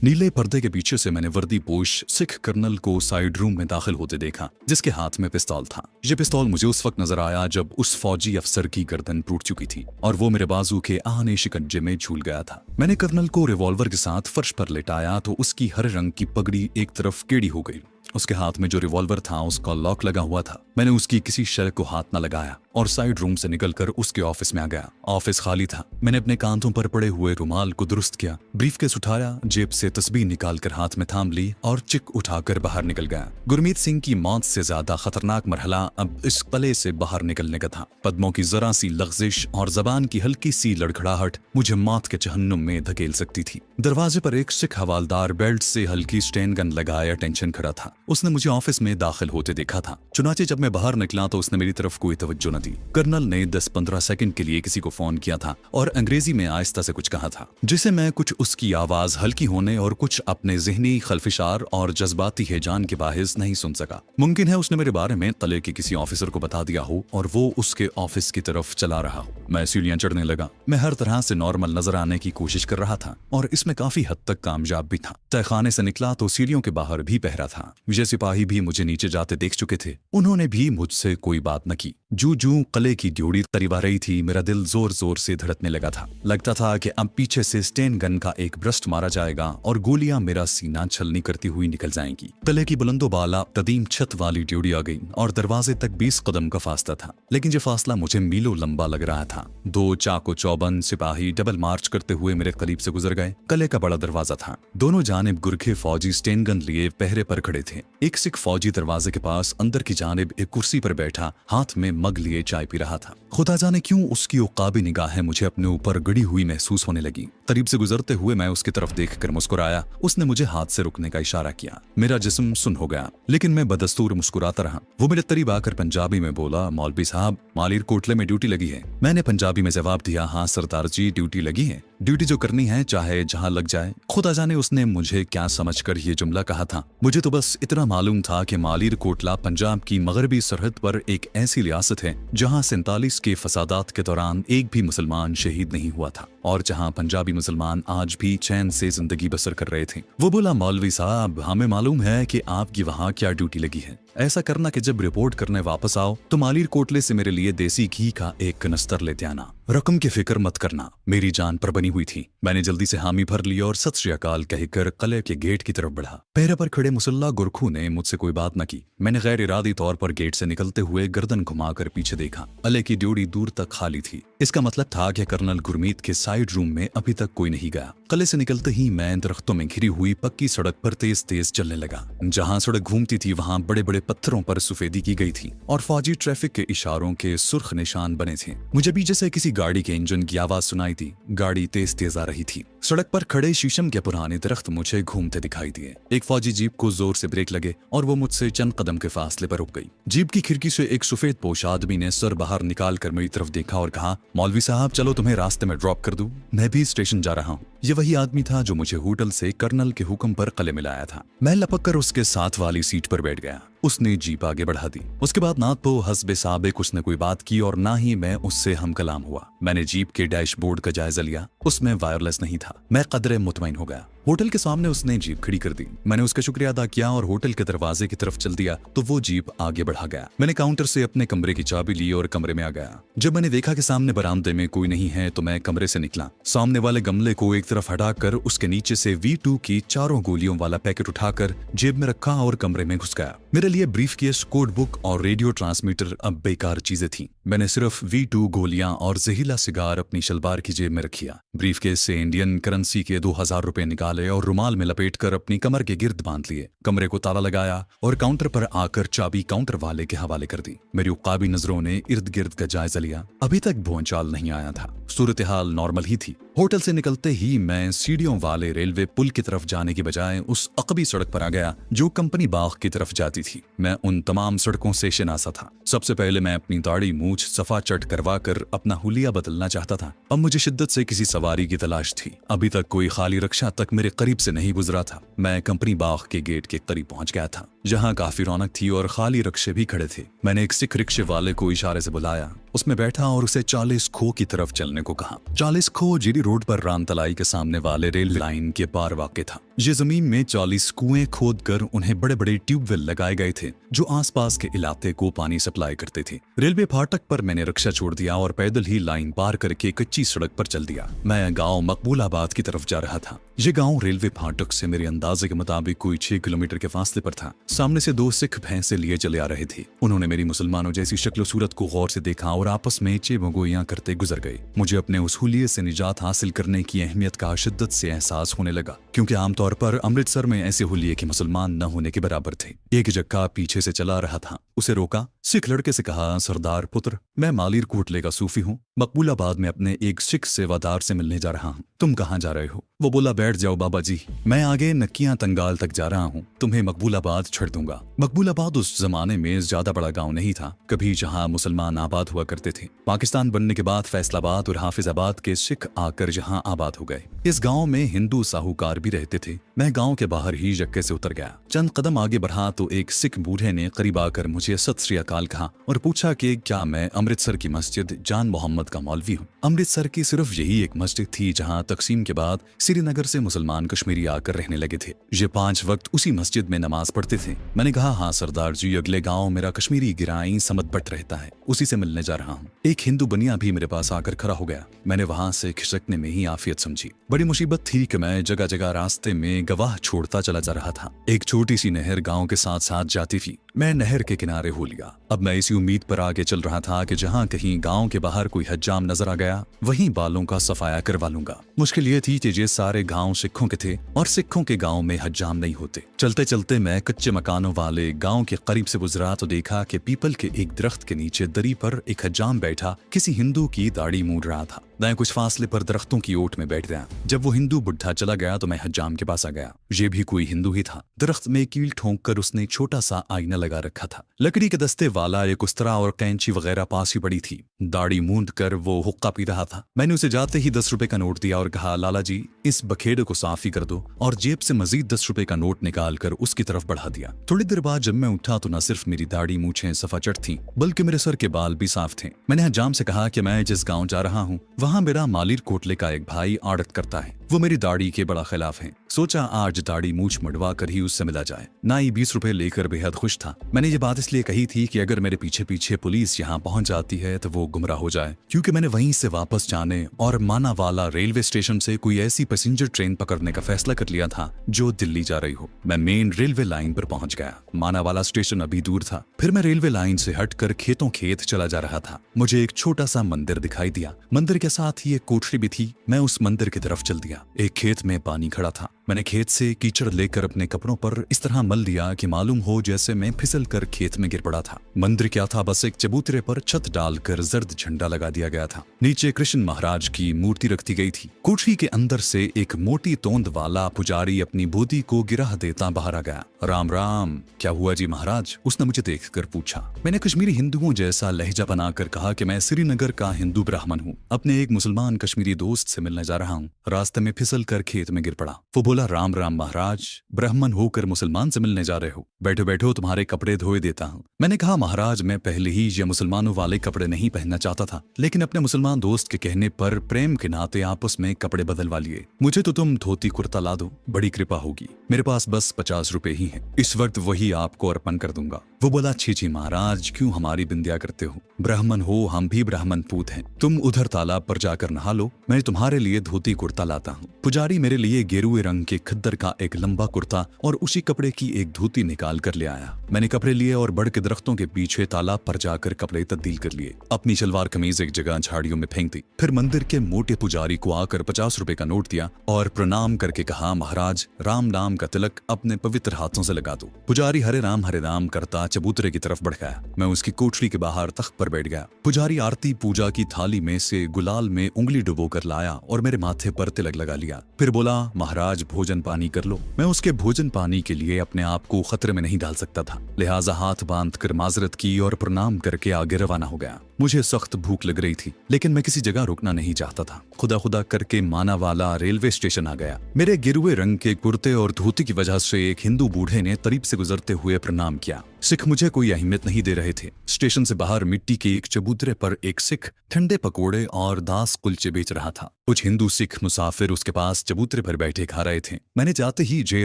नीले पर्दे के पीछे से मैंने वर्दीपोश सिख कर्नल को साइड रूम में दाखिल होते देखा, जिसके हाथ में पिस्तौल था। ये पिस्तौल मुझे उस वक्त नजर आया जब उस फौजी अफसर की गर्दन टूट चुकी थी और वो मेरे बाजू के आहने शिकंजे में झूल गया था। मैंने कर्नल को रिवॉल्वर के साथ फर्श पर लेटाया तो उसकी हरे रंग की पगड़ी एक तरफ टेढ़ी हो गई। उसके हाथ में जो रिवॉल्वर था उसका लॉक लगा हुआ था। मैंने उसकी किसी शय को हाथ न लगाया और साइड रूम से निकलकर उसके ऑफिस में आ गया। ऑफिस खाली था। मैंने अपने कांधों पर पड़े हुए रुमाल को दुरुस्त किया, ब्रीफकेस उठाया, जेब से तस्बीह निकालकर हाथ में थाम ली और चिक उठाकर बाहर निकल गया। गुरमीत सिंह की मौत से ज्यादा खतरनाक मरहला अब इस कले से बाहर निकलने का था। पद्मों की जरा सी लग़ज़िश और जबान की हल्की सी लड़खड़ाहट मुझे मौत के जहन्नुम में धकेल सकती थी। दरवाजे पर एक सिख हवालदार बेल्ट से हल्की स्टेन गन लगाए अटेंशन खड़ा था। उसने मुझे ऑफिस में दाखिल होते देखा था। चुनाचे जब मैं बाहर निकला तो उसने मेरी तरफ कोई तवज्जो न दी। कर्नल ने 10-15 सेकंड के लिए किसी को फोन किया था और अंग्रेजी में आहिस्ता से कुछ कहा था, जिसे मैं कुछ उसकी आवाज हल्की होने और कुछ अपने ज़हनी खलफिशार और जज्बाती हेजान के बाहिस नहीं सुन सका। मुमकिन है उसने मेरे बारे में तले के किसी ऑफिसर को बता दिया हो और वो उसके ऑफिस की तरफ चला रहा हो। मैं सीढ़ियां चढ़ने लगा। मैं हर तरह से नॉर्मल नजर आने की कोशिश कर रहा था और इसमें काफी हद तक कामयाब भी था। तहखाने से निकला तो सीढ़ियों के बाहर भी पहरा था। विजय सिपाही भी मुझे नीचे जाते देख चुके थे। उन्होंने भी मुझसे कोई बात न की। जू जू कले की ड्योड़ी करीब आ रही थी, मेरा दिल जोर जोर से धड़कने लगा था। लगता था कि अब पीछे से स्टेन गन का एक ब्रस्ट मारा जाएगा और गोलियां मेरा सीना छलनी करती हुई निकल जाएंगी। कले की बुलंदो बाला तदीम छत वाली ड्योड़ी आ गई और दरवाजे तक 20 कदम का फासला था, लेकिन ये फासला मुझे मीलों लंबा लग रहा था। 2 चाको चौबंद सिपाही डबल मार्च करते हुए मेरे करीब से गुजर गए। कले का बड़ा दरवाजा था। दोनों जानिब गुरखे फौजी स्टेन गन लिए पहरे पर खड़े थे। एक सिख फौजी दरवाजे के पास अंदर की जानिब एक कुर्सी पर बैठा हाथ में मग लिए चाय पी रहा था। खुदा जाने क्यों उसकी उकाबी निगाहें मुझे अपने ऊपर गड़ी हुई महसूस होने लगी। करीब से गुजरते हुए मैं उसकी तरफ देखकर मुस्कुराया। उसने मुझे हाथ से रुकने का इशारा किया। मेरा जिस्म सुन हो गया, लेकिन मैं बदस्तूर मुस्कुराता रहा। वो मेरे करीब आकर पंजाबी में बोला, मौलवी साहब, मालिर कोटले में ड्यूटी लगी है। मैंने पंजाबी में जवाब दिया, हाँ सरदार जी, ड्यूटी लगी है। ड्यूटी जो करनी है चाहे जहां लग जाए। खुदा जाने उसने मुझे क्या समझकर ये जुमला कहा था। मुझे तो बस इतना मालूम था कि मालिर कोटला पंजाब की मगरबी सरहद पर एक ऐसी रियासत है जहां 47 के फसादात के दौरान एक भी मुसलमान शहीद नहीं हुआ था और जहां पंजाबी मुसलमान आज भी चैन से जिंदगी बसर कर रहे थे। वो बोला, मौलवी साहब, हमें मालूम है कि आपकी वहां क्या ड्यूटी लगी है। ऐसा करना कि जब रिपोर्ट करने वापस आओ तो मालिर कोटले से मेरे लिए देसी घी का एक कनस्तर लेते आना। रकम की फिक्र मत करना। मेरी जान पर बनी हुई थी। मैंने जल्दी से हामी भर ली और सत श्री अकाल कहकर कले के गेट की तरफ बढ़ा। पहरे पर खड़े मुसल्ला गुरखू ने मुझसे कोई बात न की। मैंने गैर इरादी तौर पर गेट से निकलते हुए गर्दन घुमाकर पीछे देखा। अले की ड्योड़ी दूर तक खाली थी। इसका मतलब था कि कर्नल गुरमीत के साइड रूम में अभी तक कोई नहीं गया। कले से निकलते ही मैं दरख्तों में घिरी हुई पक्की सड़क पर तेज तेज चलने लगा। जहां सड़क घूमती थी वहां बड़े बड़े पत्थरों पर सफेदी की गई थी और फौजी ट्रैफिक के इशारों के सुर्ख निशान बने थे। मुझे भी जैसे किसी गाड़ी के इंजन की आवाज सुनाई थी। गाड़ी तेज तेज आ रही थी। सड़क पर खड़े शीशम के पुराने दरख्त मुझे घूमते दिखाई दिए। एक फौजी जीप को जोर से ब्रेक लगे और वो मुझसे चंद कदम के फासले पर रुक गई। जीप की खिड़की से एक सफेद पोश आदमी ने सर बाहर निकाल कर मेरी तरफ देखा और कहा, मौलवी साहब, चलो तुम्हें रास्ते में ड्रॉप कर दूं, मैं भी स्टेशन जा रहा हूँ। ये वही आदमी था जो मुझे होटल से कर्नल के हुक्म पर कले मिलाया था। मैं लपक कर उसके साथ वाली सीट पर बैठ गया। उसने जीप आगे बढ़ा दी। उसके बाद ना तो हस्बे साबिक उसने कोई बात की और ना ही मैं उससे हम कलाम हुआ। मैंने जीप के डैशबोर्ड का जायजा लिया। उसमें वायरलेस नहीं था। मैं कदरे मुतमईन हो गया। होटल के सामने उसने जीप खड़ी कर दी। मैंने उसका शुक्रिया अदा किया और होटल के दरवाजे की तरफ चल दिया तो वो जीप आगे बढ़ा गया। मैंने काउंटर से अपने कमरे की चाबी ली और कमरे में आ गया। जब मैंने देखा कि सामने बरामदे में कोई नहीं है तो मैं कमरे से निकला। सामने वाले गमले को एक तरफ हटाकर उसके नीचे से V2 की 4 गोलियों वाला पैकेट उठाकर जेब में रखा और कमरे में घुस गया। मेरे लिए ब्रीफकेस, कोड बुक और रेडियो ट्रांसमीटर अब बेकार चीजें थीं। मैंने सिर्फ V2 गोलियां और जहरीला सिगार अपनी शलवार की जेब में रखिया। ब्रीफकेस से इंडियन करेंसी के 2000 रुपए निकाले और रुमाल में लपेटकर अपनी कमर के गिर्द बांध लिए। कमरे को ताला लगाया और काउंटर पर आकर चाबी काउंटर वाले के हवाले कर दी। मेरी उकाबी नजरों ने इर्द गिर्द का जायजा लिया। अभी तक भोंचाल नहीं आया था। सूरत हाल नॉर्मल ही थी। होटल से निकलते ही मैं सीढ़ियों वाले रेलवे पुल की तरफ जाने की बजाय उस अकबी सड़क पर आ गया जो कंपनी बाग की तरफ जाती थी। मैं उन तमाम सड़कों से शनासा था। सबसे पहले मैं अपनी दाढ़ी मूछ सफा चट करवा कर अपना हुलिया बदलना चाहता था। अब मुझे शिद्दत से किसी सवारी की तलाश थी। अभी तक कोई खाली रिक्शा तक मेरे करीब से नहीं गुजरा था। मैं कंपनी बाग के गेट के करीब पहुंच गया था जहां काफी रौनक थी और खाली रिक्शे भी खड़े थे। मैंने एक सिख रिक्शे वाले को इशारे से बुलाया। उसमें बैठा और उसे 40 खो की तरफ चलने को कहा। 40 खो जीडी रोड पर रामतलाई के सामने वाले रेल लाइन के पार वाक़ था। ये जमीन में 40 कुएं खोद कर उन्हें बड़े बड़े ट्यूबवेल लगाए गए थे जो आसपास के इलाके को पानी सप्लाई करते थे। रेलवे फाटक पर मैंने रिक्शा छोड़ दिया और पैदल ही लाइन पार करके कच्ची सड़क पर चल दिया। मैं गांव मकबूलाबाद की तरफ जा रहा था। ये गांव रेलवे फाटक से मेरे अंदाजे के मुताबिक कोई 6 किलोमीटर के फासले पर था। सामने से 2 सिख भैंसे लिए चले आ रहे थे। उन्होंने मेरी मुसलमानों जैसी शक्ल सूरत को गौर से देखा और आपस में चेबगोइयां करते गुजर गए। मुझे अपने उस हुलिये से निजात हासिल करने की अहमियत का शिद्दत से एहसास होने लगा, क्योंकि आमतौर पर अमृतसर में ऐसे हुलिये के मुसलमान न होने के बराबर थे। एक जक्का पीछे से चला रहा था, उसे रोका। सिख लड़के से कहा, सरदार पुत्र, मैं मालिर कोटले का सूफी हूँ, मकबूलाबाद में अपने एक सिख सेवादार से मिलने जा रहा हूँ। तुम कहाँ जा रहे हो? वो बोला, बैठ जाओ बाबा जी, मैं आगे नक्कियां तंगाल तक जा रहा हूँ, तुम्हें मकबूलाबाद छोड़ दूंगा। मकबूलाबाद उस जमाने में ज्यादा बड़ा गांव नहीं था, कभी जहाँ मुसलमान आबाद हुआ करते थे। पाकिस्तान बनने के बाद फैसलाबाद और हाफिजाबाद के सिख आकर यहाँ आबाद हो गए। इस गांव में हिंदू साहूकार भी रहते थे। मैं गांव के बाहर ही जक्के से उतर गया। चंद कदम आगे बढ़ा तो एक सिख बूढ़े ने करीब आकर मुझे सत श्री अकाल कहा और पूछा कि क्या मैं अमृतसर की मस्जिद जान मोहम्मद का मौलवी हूँ। अमृतसर की सिर्फ यही एक मस्जिद थी जहाँ तकसीम के बाद श्रीनगर से मुसलमान कश्मीरी आकर रहने लगे थे। ये 5 वक्त उसी मस्जिद में नमाज पढ़ते थे। मैंने कहा, हाँ सरदार जी, अगले गाँव मेरा कश्मीरी गिराई समत बट रहता है, उसी से मिलने जा रहा हूँ। एक हिंदू बनिया भी मेरे पास आकर खड़ा हो गया। मैंने वहां से खिसकने में ही आफियत समझी। बड़ी मुसीबत थी कि मैं जगह जगह रास्ते में गवाह छोड़ता चला जा रहा था। एक छोटी सी नहर गांव के साथ साथ जाती थी। मैं नहर के किनारे हो लिया। अब मैं इसी उम्मीद पर आगे चल रहा था कि जहां कहीं गांव के बाहर कोई हज्जाम नजर आ गया, वहीं बालों का सफाया करवा लूंगा। मुश्किल ये थी कि ये सारे गांव सिखों के थे और सिखों के गांव में हज्जाम नहीं होते। चलते चलते मैं कच्चे मकानों वाले गांव के करीब से गुजरा तो देखा कि पीपल के एक दरख्त के नीचे दरी पर एक हज्जाम बैठा किसी हिंदू की दाढ़ी मूंड रहा था। मैं कुछ फासले पर दरख्तों की ओट में बैठ गया। जब वो हिंदू बुढ़ा चला गया तो मैं हज्जाम के पास आ गया। ये भी कोई हिंदू ही था। दरख्त में कील ठोंक कर उसने छोटा सा आईना लगा रखा था। लकड़ी के दस्ते वाला एक उस्तरा और कैंची वगैरह पास ही पड़ी थी। दाढ़ी मूंद कर वो हुक्का पी रहा था। मैंने उसे जाते ही 10 रुपए का नोट दिया और कहा, लाला जी, इस बखेड़े को साफ ही कर दो, और जेब से मजीद 10 रुपए का नोट निकाल कर उसकी तरफ बढ़ा दिया। थोड़ी देर बाद जब मैं उठा तो न सिर्फ मेरी दाढ़ी मूछें सफाचट थी, बल्कि मेरे सर के बाल भी साफ थे। मैंने हज्जाम से कहा कि मैं जिस गाँव जा रहा हूँ वहाँ मेरा मालिर कोटले का एक भाई आड़त करता है। वो मेरी दाढ़ी के बड़ा खिलाफ है। सोचा आज दाढ़ी मूछ मड़वा कर ही उससे मिला जाए। नाई 20 रुपए लेकर बेहद खुश था। मैंने ये बात इसलिए कही थी कि अगर मेरे पीछे पीछे पुलिस यहाँ पहुंच जाती है तो वो गुमराह हो जाए, क्योंकि मैंने वहीं से वापस जाने और मानावाला रेलवे स्टेशन से कोई ऐसी पैसेंजर ट्रेन पकड़ने का फैसला कर लिया था जो दिल्ली जा रही हो। मैं मेन रेलवे लाइन पर पहुंच गया। मानावाला स्टेशन अभी दूर था। फिर मैं रेलवे लाइन से हटकर खेतों खेत चला जा रहा था। मुझे एक छोटा सा मंदिर दिखाई दिया। मंदिर के साथ ही एक कोठरी भी थी। मैं उस मंदिर की तरफ चल दिया। एक खेत में पानी खड़ा था। मैंने खेत से कीचड़ लेकर अपने कपड़ों पर इस तरह मल दिया कि मालूम हो जैसे मैं फिसल कर खेत में गिर पड़ा था। मंदिर क्या था, बस एक चबूतरे पर छत डालकर जर्द झंडा लगा दिया गया था। नीचे कृष्ण महाराज की मूर्ति रखी गई थी। कोठरी के अंदर से एक मोटी तोंद वाला पुजारी अपनी बोधी को गिरा देता बाहर आ गया। राम राम, क्या हुआ जी महाराज? उसने मुझे देखकर पूछा। मैंने कश्मीरी हिंदुओं जैसा लहजा बनाकर कहा कि मैं श्रीनगर का हिंदू ब्राह्मण हूँ, अपने एक मुसलमान कश्मीरी दोस्त से मिलने जा रहा हूँ। रास्ते में फिसल कर खेत में गिर पड़ा। वो बोला, राम राम महाराज, ब्राह्मण होकर मुसलमान से मिलने जा रहे हो? बैठो बैठो, तुम्हारे कपड़े धोए देता हूँ। मैंने कहा, महाराज, मैं पहले ही ये मुसलमानों वाले कपड़े नहीं पहनना चाहता था, लेकिन अपने मुसलमान दोस्त के कहने पर प्रेम के नाते आपस में कपड़े बदलवा लिए। मुझे तो तुम धोती कुर्ता ला दो, बड़ी कृपा होगी। मेरे पास बस 50 रुपए ही हैं, इस वक्त वही आपको अर्पण कर दूंगा। वो बोला, छी महाराज, क्यों हमारी बिंदिया करते हो? ब्राह्मण हो, हम भी ब्राह्मण पूत हैं। तुम उधर तालाब पर जाकर नहा लो, मैं तुम्हारे लिए धोती कुर्ता लाता हूँ। पुजारी मेरे लिए गेरुए रंग के खद्दर का एक लंबा कुर्ता और उसी कपड़े की एक धोती निकाल कर ले आया। मैंने कपड़े लिए और बड़ के दरख्तों के पीछे तालाब पर जाकर कपड़े तब्दील कर लिए। अपनी शलवार कमीज एक जगह झाड़ियों में फेंक दी। फिर मंदिर के मोटे पुजारी को आकर 50 रुपए का नोट दिया और प्रणाम करके कहा, महाराज, राम नाम का तिलक अपने पवित्र हाथों से लगा दो। पुजारी हरे राम करता चबूतरे की तरफ बढ़ गया। मैं उसकी कोठरी के बाहर तख्त पर बैठ गया। पुजारी आरती पूजा की थाली में से गुलाल में उंगली डुबो कर लाया और मेरे माथे पर तिलक लगा लिया। फिर बोला, महाराज, भोजन पानी कर लो। मैं उसके भोजन पानी के लिए अपने आप को खतरे में नहीं डाल सकता था, लिहाजा हाथ बांध कर माजरत की और प्रणाम करके आगे रवाना हो गया। मुझे सख्त भूख लग रही थी, लेकिन मैं किसी जगह रुकना नहीं चाहता था। खुदा खुदा करके माना वाला रेलवे स्टेशन आ गया। मेरे गिरुए रंग के कुर्ते और धोती की वजह से एक हिंदू बूढ़े ने करीब से गुजरते हुए प्रणाम किया। सिख मुझे कोई अहमियत नहीं दे रहे थे। स्टेशन से बाहर मिट्टी के एक चबूतरे पर एक सिख ठंडे पकोड़े और दास कुलचे बेच रहा था। कुछ हिंदू सिख मुसाफिर उसके पास चबूतरे पर बैठे खा रहे थे। मैंने जाते ही जय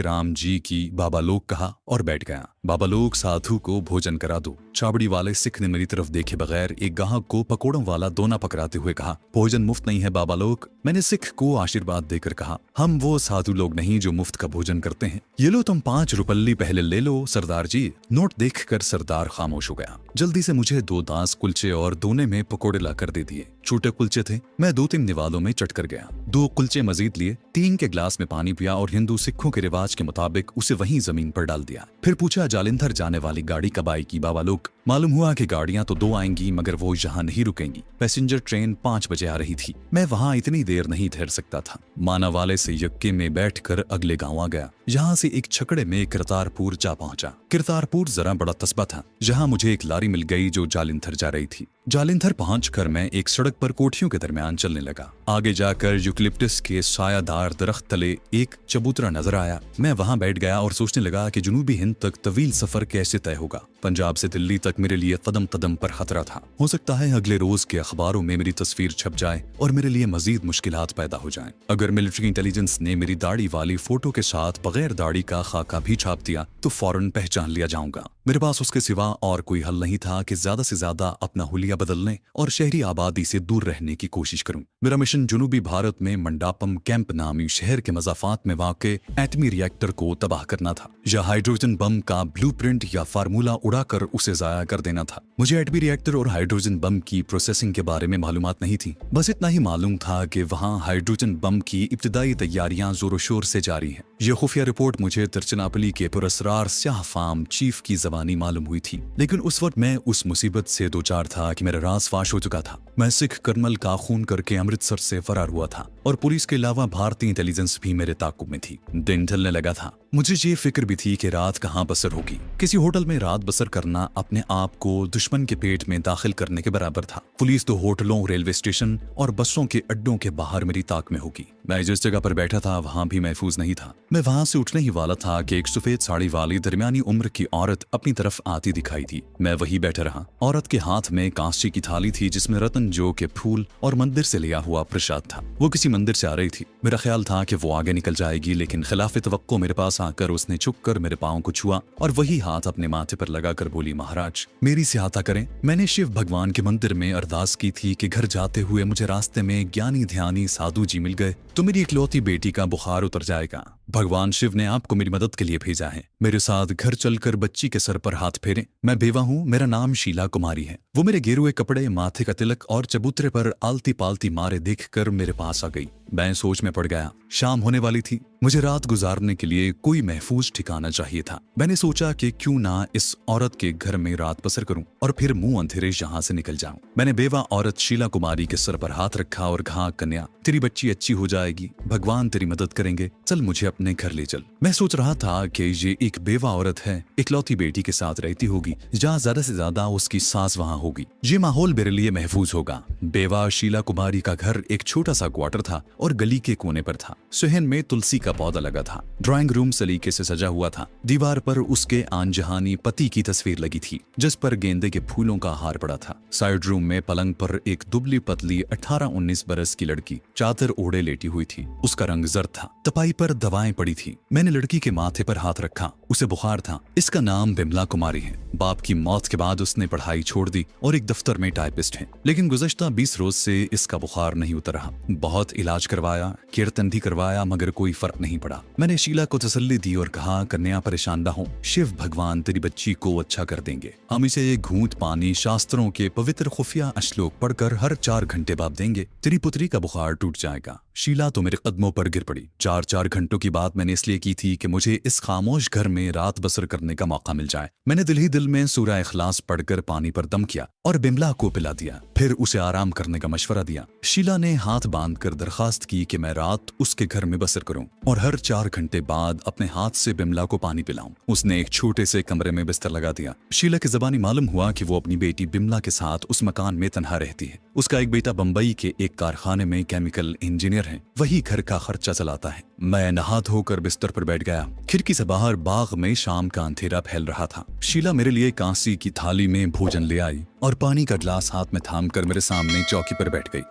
राम जी की बाबा लोग कहा और बैठ गया। बाबा लोग, साधु को भोजन करा दो। चाबड़ी वाले सिख ने मेरी तरफ देखे बगैर एक गाहक को पकोड़ों वाला दोना पकड़ाते हुए कहा, भोजन मुफ्त नहीं है बाबा लोग। मैंने सिख को आशीर्वाद देकर कहा, हम वो साधु लोग नहीं जो मुफ्त का भोजन करते हैं। ये लो तुम 5 रुपल्ली पहले ले लो सरदार जी। नोट देखकर सरदार खामोश हो गया। जल्दी से मुझे 2 दास कुलचे और दोने में पकोड़े ला कर दे दिए। छोटे कुलचे थे। मैं 2-3 निवालों में चट कर गया। 2 कुलचे मजीद लिए, 3 के ग्लास में पानी पिया और हिंदू सिखों के रिवाज के मुताबिक उसे वहीं जमीन पर डाल दिया। फिर पूछा, जालिंधर जाने वाली गाड़ी कब आएगी बाबा लोग? मालूम हुआ कि गाड़ियां तो 2 आएंगी मगर वो यहाँ नहीं रुकेंगी। पैसेंजर ट्रेन 5 बजे आ रही थी। मैं वहाँ इतनी देर नहीं ठहर सकता था। माना वाले से यक्के में बैठकर अगले गांव आ गया। यहाँ से एक छकड़े में करतारपुर जा पहुंचा। करतारपुर जरा बड़ा कस्बा था। जहाँ मुझे एक लारी मिल गई जो जालिंधर जा रही थी। जालिंधर पहुंचकर मैं एक सड़क पर कोठियों के दरमियान चलने लगा। आगे जाकर यूकलिप्टस के सायादार दरख्त तले एक चबूतरा नजर आया। मैं वहां बैठ गया और सोचने लगा कि जुनूबी हिंद तक तवील सफर कैसे तय होगा। पंजाब से दिल्ली तक मेरे लिए कदम कदम पर खतरा था। हो सकता है अगले रोज के अखबारों में मेरी तस्वीर छप जाए और मेरे लिए मजीद मुश्किलात पैदा हो जाएं। अगर मिलिट्री इंटेलिजेंस ने मेरी दाढ़ी वाली फोटो के साथ बगैर दाढ़ी का खाका भी छाप दिया तो फौरन पहचान लिया जाऊंगा। मेरे पास उसके सिवा और कोई हल नहीं था कि ज्यादा से ज्यादा अपना हुलिया बदलने और शहरी आबादी से दूर रहने की कोशिश करूं। मेरा मिशन जुनूबी भारत में मंडापम कैंप नामी शहर के मज़ाफात में वाक़े एटमी रिएक्टर को तबाह करना था, या हाइड्रोजन बम का ब्लूप्रिंट या फार्मूला उड़ाकर उसे जाया कर देना था। मुझे एटमी रिएक्टर और हाइड्रोजन बम की प्रोसेसिंग के बारे में मालूमात नहीं थी। बस इतना ही मालूम था कि वहाँ हाइड्रोजन बम की इब्तिदाई तैयारियां जोरों शोर से जारी हैं। यह खुफिया रिपोर्ट मुझे तिरचनापली के पुरस्रार स्याह फार्म चीफ की जबानी मालूम हुई थी। लेकिन उस वक्त मैं उस मुसीबत से दो चार था कि मेरा राज फाश हो चुका था। मैं सिख कर्नल का खून करके अमृतसर से फरार हुआ था और पुलिस के अलावा भारतीय इंटेलिजेंस भी मेरे ताकुब में थी। दिन ढलने लगा था। मुझे ये फिक्र भी थी कि रात कहाँ बसर होगी। किसी होटल में रात बसर करना अपने आप को दुश्मन के पेट में दाखिल करने के बराबर था। पुलिस तो होटलों, रेलवे स्टेशन और बसों के अड्डों के बाहर मेरी ताक में होगी। मैं जिस जगह पर बैठा था वहां भी महफूज नहीं था। मैं वहां से उठने ही वाला था कि एक सफेद साड़ी वाली दरमियानी उम्र की औरत अपनी तरफ आती दिखाई दी। मैं वही बैठा रहा। औरत के हाथ में कांसे की थाली थी जिसमें रतन जो के फूल और मंदिर से लिया हुआ प्रसाद था। वो किसी मंदिर से आ रही थी। मेरा ख्याल था कि वो आगे निकल जाएगी, लेकिन खिलाफ तवक्को मेरे पास आकर उसने झुककर मेरे पांव को छुआ और वही हाथ अपने माथे पर लगाकर बोली, महाराज मेरी सहायता करें। मैंने शिव भगवान के मंदिर में अरदास की थी कि घर जाते हुए मुझे रास्ते में ज्ञानी ध्यानी साधु जी मिल गए तो मेरी इकलौती बेटी का बुखार उतर जाएगा। भगवान शिव ने आपको मेरी मदद के लिए भेजा है। मेरे साथ घर चलकर बच्ची के सर पर हाथ फेरें। मैं बेवा हूँ, मेरा नाम शीला कुमारी है। वो मेरे गेरुए कपड़े, माथे का तिलक और चबूतरे पर आलती पालती मारे देखकर मेरे पास आ गई। मैं सोच में पड़ गया। शाम होने वाली थी। मुझे रात गुजारने के लिए कोई महफूज ठिकाना चाहिए था। मैंने सोचा कि क्यों ना इस औरत के घर में रात बसर करूं और फिर मुंह अंधेरे यहाँ से निकल जाऊं। मैंने बेवा औरत शीला कुमारी के सर पर हाथ रखा और कहा, कन्या तेरी बच्ची अच्छी हो जाएगी, भगवान तेरी मदद करेंगे, चल मुझे अपने घर ले चल। मैं सोच रहा था कि ये एक बेवा औरत है, इकलौती बेटी के साथ रहती होगी, जहाँ ज्यादा से ज्यादा उसकी सास वहाँ होगी। ये माहौल मेरे लिए महफूज होगा। बेवा शीला कुमारी का घर एक छोटा सा क्वार्टर था और गली के कोने पर था। सुहन में तुलसी का पौधा लगा था। ड्राइंग रूम सलीके से सजा हुआ था। दीवार पर उसके आनजहानी पति की तस्वीर लगी थी जिस पर गेंदे के फूलों का हार पड़ा था। साइड रूम में पलंग पर एक दुबली पतली 18-19 बरस की लड़की चादर ओढ़े लेटी हुई थी। उसका रंग जर्द था। तपाई पर दवाएं पड़ी थी। मैंने लड़की के माथे पर हाथ रखा। उसे बुखार था। इसका नाम बिमला कुमारी है। बाप की मौत के बाद उसने पढ़ाई छोड़ दी और एक दफ्तर में टाइपिस्ट है, लेकिन गुज़श्ता 20 रोज से इसका बुखार नहीं उतर रहा। बहुत इलाज करवाया, कीर्तन भी करवाया, मगर कोई फर्क नहीं पड़ा। मैंने शीला को तसल्ली दी और कहा, कन्या परेशान ना हो, शिव भगवान तेरी बच्ची को अच्छा कर देंगे। हम इसे एक घूंट पानी शास्त्रों के पवित्र खुफिया श्लोक पढ़कर हर 4 घंटे बाद देंगे। तेरी पुत्री का बुखार टूट जाएगा। शीला तो मेरे कदमों पर गिर पड़ी। 4 घंटों की ये बात मैंने इसलिए की थी कि मुझे इस खामोश घर में रात बसर करने का मौका मिल जाए। मैंने दिल ही दिल में सूरह इखलास पढ़कर पानी पर दम किया और बिमला को पिला दिया, फिर उसे आराम करने का मशवरा दिया। शीला ने हाथ बांधकर दरखास्त की कि मैं रात उसके घर में बसर करूं और हर 4 घंटे बाद अपने हाथ से बिमला को पानी पिलाऊं। उसने एक छोटे से कमरे में बिस्तर लगा दिया। शीला की ज़बानी मालूम हुआ कि वो अपनी बेटी बिमला के साथ उस मकान में तन्हा रहती है। उसका एक बेटा बंबई के एक कारखाने में केमिकल इंजीनियर है, वही घर का खर्चा चलाता है। मैं नहा धोकर बिस्तर पर बैठ गया। खिड़की से बाहर बाग में शाम का अंधेरा फैल रहा था। शीला मेरे लिए कांसी की थाली में भोजन ले आई और पानी का गिलास हाथ में थाम कर मेरे सामने चौकी पर बैठ गई।